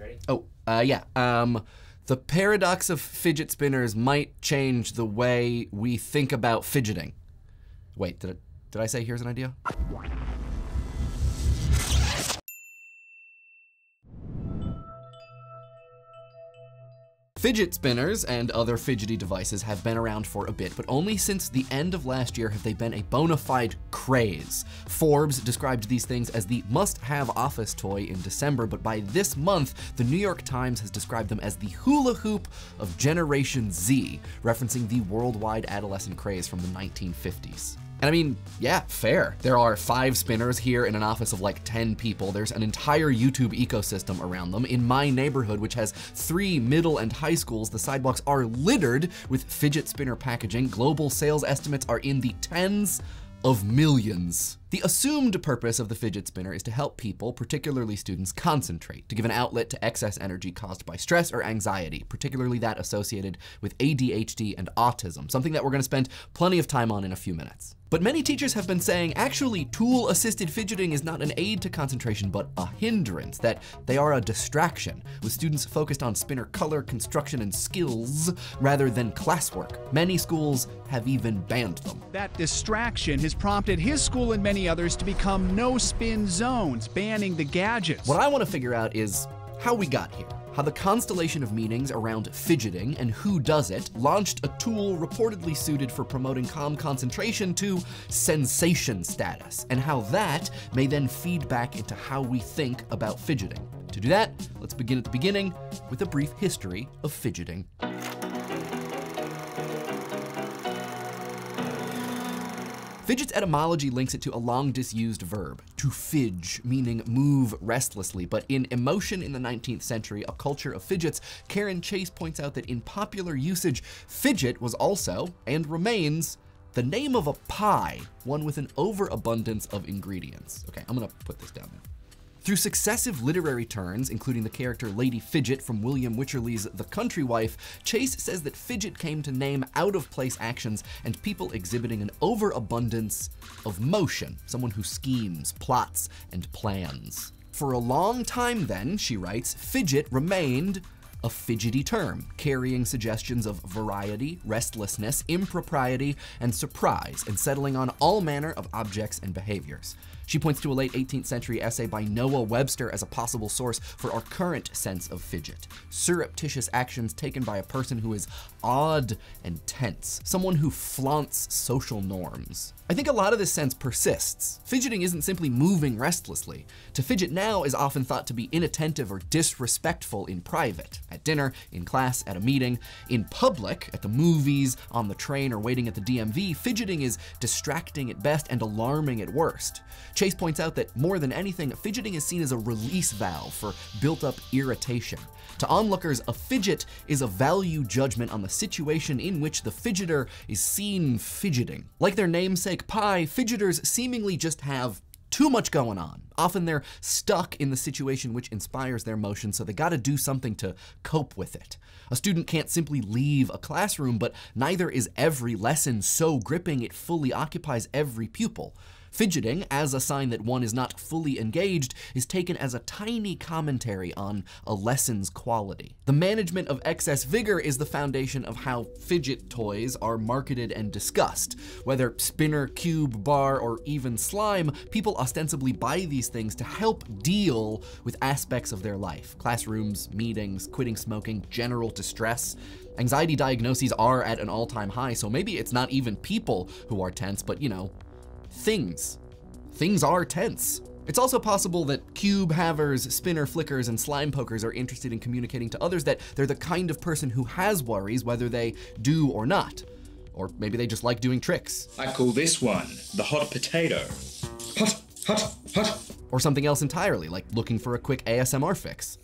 Ready? Yeah. The paradox of fidget spinners might change the way we think about fidgeting. Wait, did I say here's an idea? Fidget spinners and other fidgety devices have been around for a bit, but only since the end of last year have they been a bona fide craze. Forbes described these things as the must-have office toy in December, but by this month, the New York Times has described them as the hula hoop of Generation Z, referencing the worldwide adolescent craze from the 1950s. And I mean, yeah, fair. There are 5 spinners here in an office of like 10 people. There's an entire YouTube ecosystem around them. In my neighborhood, which has 3 middle and high schools, the sidewalks are littered with fidget spinner packaging. Global sales estimates are in the tens of millions. The assumed purpose of the fidget spinner is to help people, particularly students, concentrate, to give an outlet to excess energy caused by stress or anxiety, particularly that associated with ADHD and autism, something that we're gonna spend plenty of time on in a few minutes. But many teachers have been saying, actually, tool-assisted fidgeting is not an aid to concentration, but a hindrance, that they are a distraction, with students focused on spinner color, construction, and skills, rather than classwork. Many schools have even banned them. That distraction has prompted his school and many others to become no-spin zones, banning the gadgets. What I want to figure out is how we got here. How the constellation of meanings around fidgeting and who does it launched a tool reportedly suited for promoting calm concentration to sensation status, and how that may then feed back into how we think about fidgeting. To do that, let's begin at the beginning with a brief history of fidgeting. Fidget's etymology links it to a long disused verb, to fidge, meaning move restlessly. But in Emotion in the 19th Century, A Culture of Fidgets, Karen Chase points out that in popular usage, fidget was also, and remains, the name of a pie, one with an overabundance of ingredients. Okay, I'm gonna put this down there. Through successive literary turns, including the character Lady Fidget from William Wycherley's The Country Wife, Chase says that fidget came to name out-of-place actions and people exhibiting an overabundance of motion, someone who schemes, plots, and plans. For a long time then, she writes, fidget remained a fidgety term, carrying suggestions of variety, restlessness, impropriety, and surprise, and settling on all manner of objects and behaviors. She points to a late 18th century essay by Noah Webster as a possible source for our current sense of fidget. Surreptitious actions taken by a person who is odd and tense, someone who flaunts social norms. I think a lot of this sense persists. Fidgeting isn't simply moving restlessly. To fidget now is often thought to be inattentive or disrespectful in private, at dinner, in class, at a meeting. In public, at the movies, on the train, or waiting at the DMV, fidgeting is distracting at best and alarming at worst. Chase points out that more than anything, fidgeting is seen as a release valve for built-up irritation. To onlookers, a fidget is a value judgment on the situation in which the fidgeter is seen fidgeting. Like their namesake pie, fidgeters seemingly just have too much going on. Often they're stuck in the situation which inspires their motion, so they gotta do something to cope with it. A student can't simply leave a classroom, but neither is every lesson so gripping it fully occupies every pupil. Fidgeting, as a sign that one is not fully engaged, is taken as a tiny commentary on a lesson's quality. The management of excess vigor is the foundation of how fidget toys are marketed and discussed. Whether spinner, cube, bar, or even slime, people ostensibly buy these things to help deal with aspects of their life. Classrooms, meetings, quitting smoking, general distress. Anxiety diagnoses are at an all-time high, so maybe it's not even people who are tense, but you know, things. Things are tense. It's also possible that cube havers, spinner flickers, and slime pokers are interested in communicating to others that they're the kind of person who has worries whether they do or not. Or maybe they just like doing tricks. I call this one the hot potato. Hot, hot, hot. Or something else entirely, like looking for a quick ASMR fix.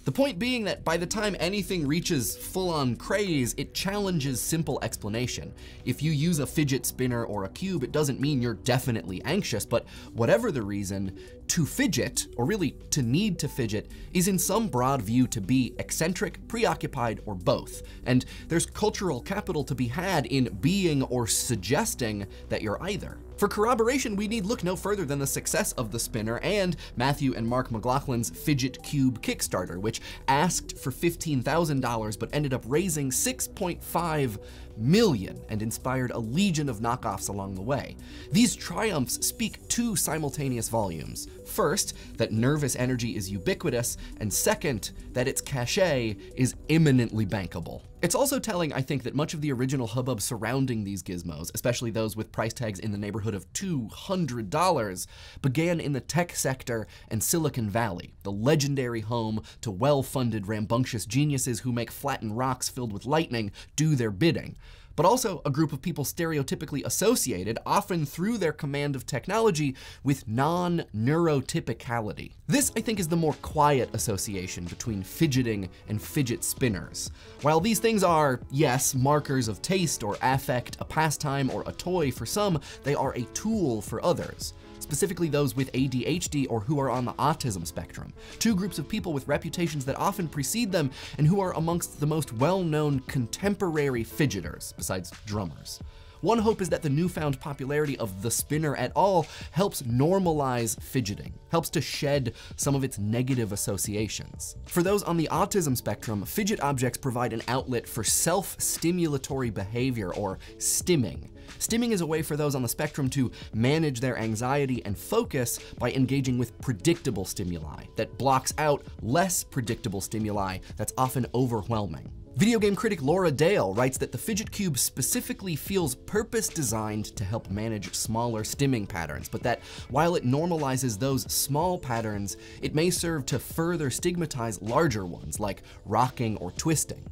The point being that by the time anything reaches full-on craze, it challenges simple explanation. If you use a fidget spinner or a cube, it doesn't mean you're definitely anxious, but whatever the reason, to fidget, or really to need to fidget, is in some broad view to be eccentric, preoccupied, or both. And there's cultural capital to be had in being or suggesting that you're either. For corroboration, we need look no further than the success of the spinner and Matthew and Mark McLaughlin's Fidget Cube Kickstarter, which asked for $15,000 but ended up raising $6.5 million and inspired a legion of knockoffs along the way. These triumphs speak two simultaneous volumes. First, that nervous energy is ubiquitous, and second, that its cachet is imminently bankable. It's also telling, I think, that much of the original hubbub surrounding these gizmos, especially those with price tags in the neighborhood of $200, began in the tech sector and Silicon Valley, the legendary home to well-funded, rambunctious geniuses who make flattened rocks filled with lightning do their bidding, but also a group of people stereotypically associated, often through their command of technology, with non-neurotypicality. This, I think, is the more quiet association between fidgeting and fidget spinners. While these things are, yes, markers of taste or affect, a pastime or a toy for some, they are a tool for others. Specifically those with ADHD or who are on the autism spectrum, two groups of people with reputations that often precede them and who are amongst the most well-known contemporary fidgeters, besides drummers. One hope is that the newfound popularity of the spinner at all helps normalize fidgeting, helps to shed some of its negative associations. For those on the autism spectrum, fidget objects provide an outlet for self-stimulatory behavior, or stimming. Stimming is a way for those on the spectrum to manage their anxiety and focus by engaging with predictable stimuli that blocks out less predictable stimuli that's often overwhelming. Video game critic Laura Dale writes that the Fidget Cube specifically feels purpose-designed to help manage smaller stimming patterns, but that while it normalizes those small patterns, it may serve to further stigmatize larger ones like rocking or twisting.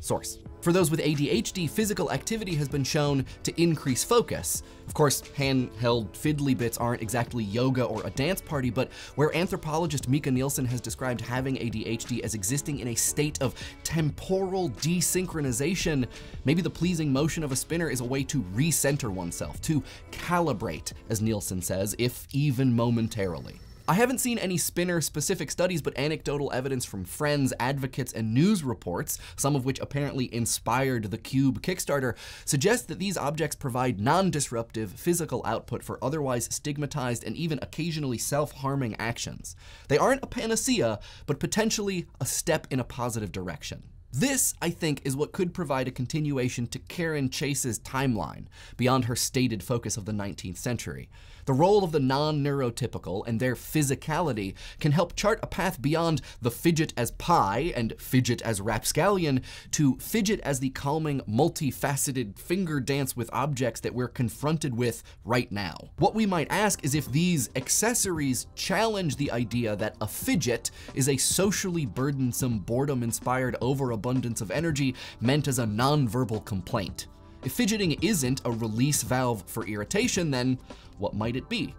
Source. For those with ADHD, physical activity has been shown to increase focus. Of course, handheld fiddly bits aren't exactly yoga or a dance party, but where anthropologist Mika Nielsen has described having ADHD as existing in a state of temporal desynchronization, maybe the pleasing motion of a spinner is a way to recenter oneself, to calibrate, as Nielsen says, if even momentarily. I haven't seen any spinner-specific studies, but anecdotal evidence from friends, advocates, and news reports, some of which apparently inspired the Cube Kickstarter, suggests that these objects provide non-disruptive physical output for otherwise stigmatized and even occasionally self-harming actions. They aren't a panacea, but potentially a step in a positive direction. This, I think, is what could provide a continuation to Karen Chase's timeline, beyond her stated focus of the 19th century. The role of the non-neurotypical and their physicality can help chart a path beyond the fidget as pie and fidget as rapscallion to fidget as the calming, multifaceted finger dance with objects that we're confronted with right now. What we might ask is if these accessories challenge the idea that a fidget is a socially burdensome, boredom-inspired overabundance of energy meant as a non-verbal complaint. If fidgeting isn't a release valve for irritation, then what might it be?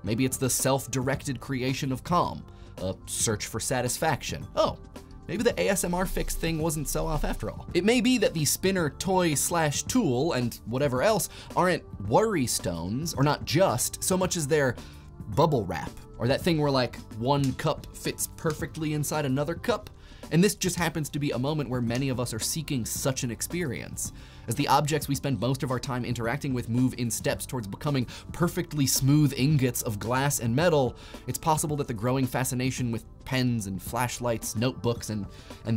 Maybe it's the self-directed creation of calm, a search for satisfaction. Oh, maybe the ASMR fix thing wasn't so off after all. It may be that the spinner toy/tool and whatever else aren't worry stones, or not just, so much as they're bubble wrap, or that thing where like one cup fits perfectly inside another cup. And this just happens to be a moment where many of us are seeking such an experience. As the objects we spend most of our time interacting with move in steps towards becoming perfectly smooth ingots of glass and metal, it's possible that the growing fascination with pens and flashlights, notebooks, and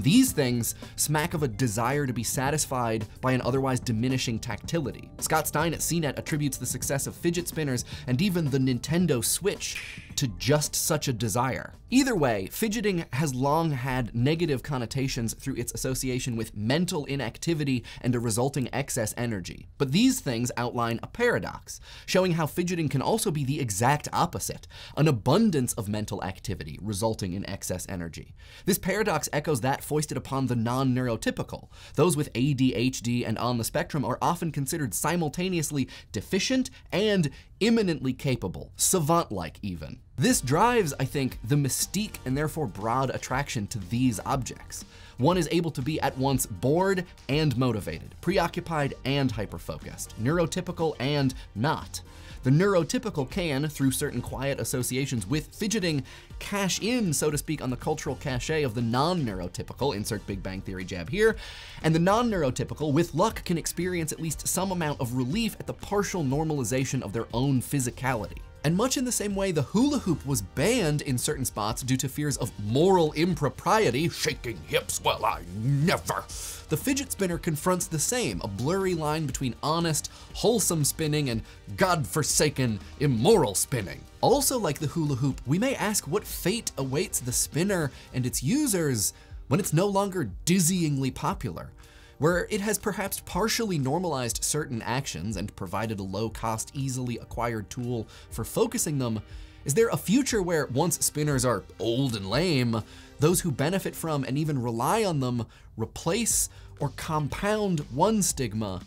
these things smack of a desire to be satisfied by an otherwise diminishing tactility. Scott Stein at CNET attributes the success of fidget spinners and even the Nintendo Switch to just such a desire. Either way, fidgeting has long had negative connotations through its association with mental inactivity and a resulting excess energy. But these things outline a paradox, showing how fidgeting can also be the exact opposite, an abundance of mental activity resulting in excess energy. This paradox echoes that foisted upon the non-neurotypical. Those with ADHD and on the spectrum are often considered simultaneously deficient and imminently capable, savant-like even. This drives, I think, the mystique and therefore broad attraction to these objects. One is able to be at once bored and motivated, preoccupied and hyper-focused, neurotypical and not. The neurotypical can, through certain quiet associations with fidgeting, cash in, so to speak, on the cultural cachet of the non-neurotypical, insert Big Bang Theory jab here, and the non-neurotypical, with luck, can experience at least some amount of relief at the partial normalization of their own physicality. And much in the same way the hula hoop was banned in certain spots due to fears of moral impropriety, shaking hips, well, I never. The fidget spinner confronts the same, a blurry line between honest, wholesome spinning and godforsaken, immoral spinning. Also like the hula hoop, we may ask what fate awaits the spinner and its users when it's no longer dizzyingly popular, where it has perhaps partially normalized certain actions and provided a low-cost, easily acquired tool for focusing them. Is there a future where, once spinners are old and lame, those who benefit from and even rely on them replace or compound one stigma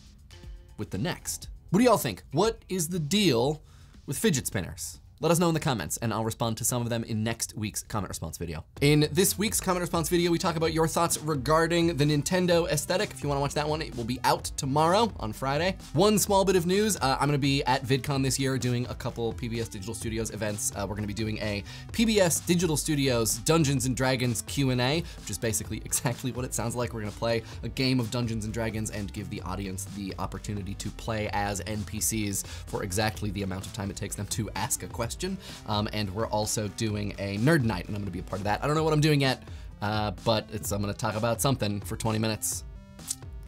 with the next? What do y'all think? What is the deal with fidget spinners? Let us know in the comments, and I'll respond to some of them in next week's comment response video. In this week's comment response video, we talk about your thoughts regarding the Nintendo aesthetic. If you wanna watch that one, it will be out tomorrow on Friday. One small bit of news, I'm gonna be at VidCon this year doing a couple PBS Digital Studios events. We're gonna be doing a PBS Digital Studios Dungeons & Dragons Q&A, which is basically exactly what it sounds like. We're gonna play a game of Dungeons & Dragons and give the audience the opportunity to play as NPCs for exactly the amount of time it takes them to ask a question. And we're also doing a nerd night, and I'm gonna be a part of that. I don't know what I'm doing yet, but I'm gonna talk about something for 20 minutes.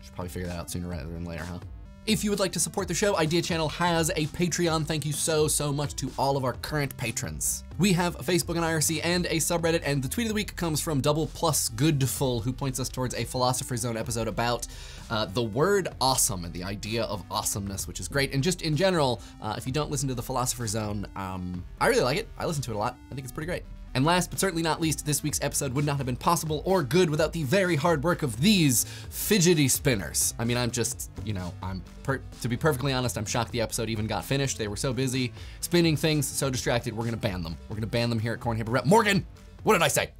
Should probably figure that out sooner rather than later, huh? If you would like to support the show, Idea Channel has a Patreon. Thank you so much to all of our current patrons. We have a Facebook and IRC and a subreddit, and the tweet of the week comes from Double Plus Goodful, who points us towards a Philosopher's Zone episode about the word awesome and the idea of awesomeness, which is great. And just in general, if you don't listen to the Philosopher's Zone, I really like it. I listen to it a lot. I think it's pretty great. And last but certainly not least, this week's episode would not have been possible or good without the very hard work of these fidgety spinners. I mean, I'm just, you know, to be perfectly honest, I'm shocked the episode even got finished. They were so busy spinning things, so distracted, we're gonna ban them. We're gonna ban them here at Corn Hamper Rep. Morgan, what did I say?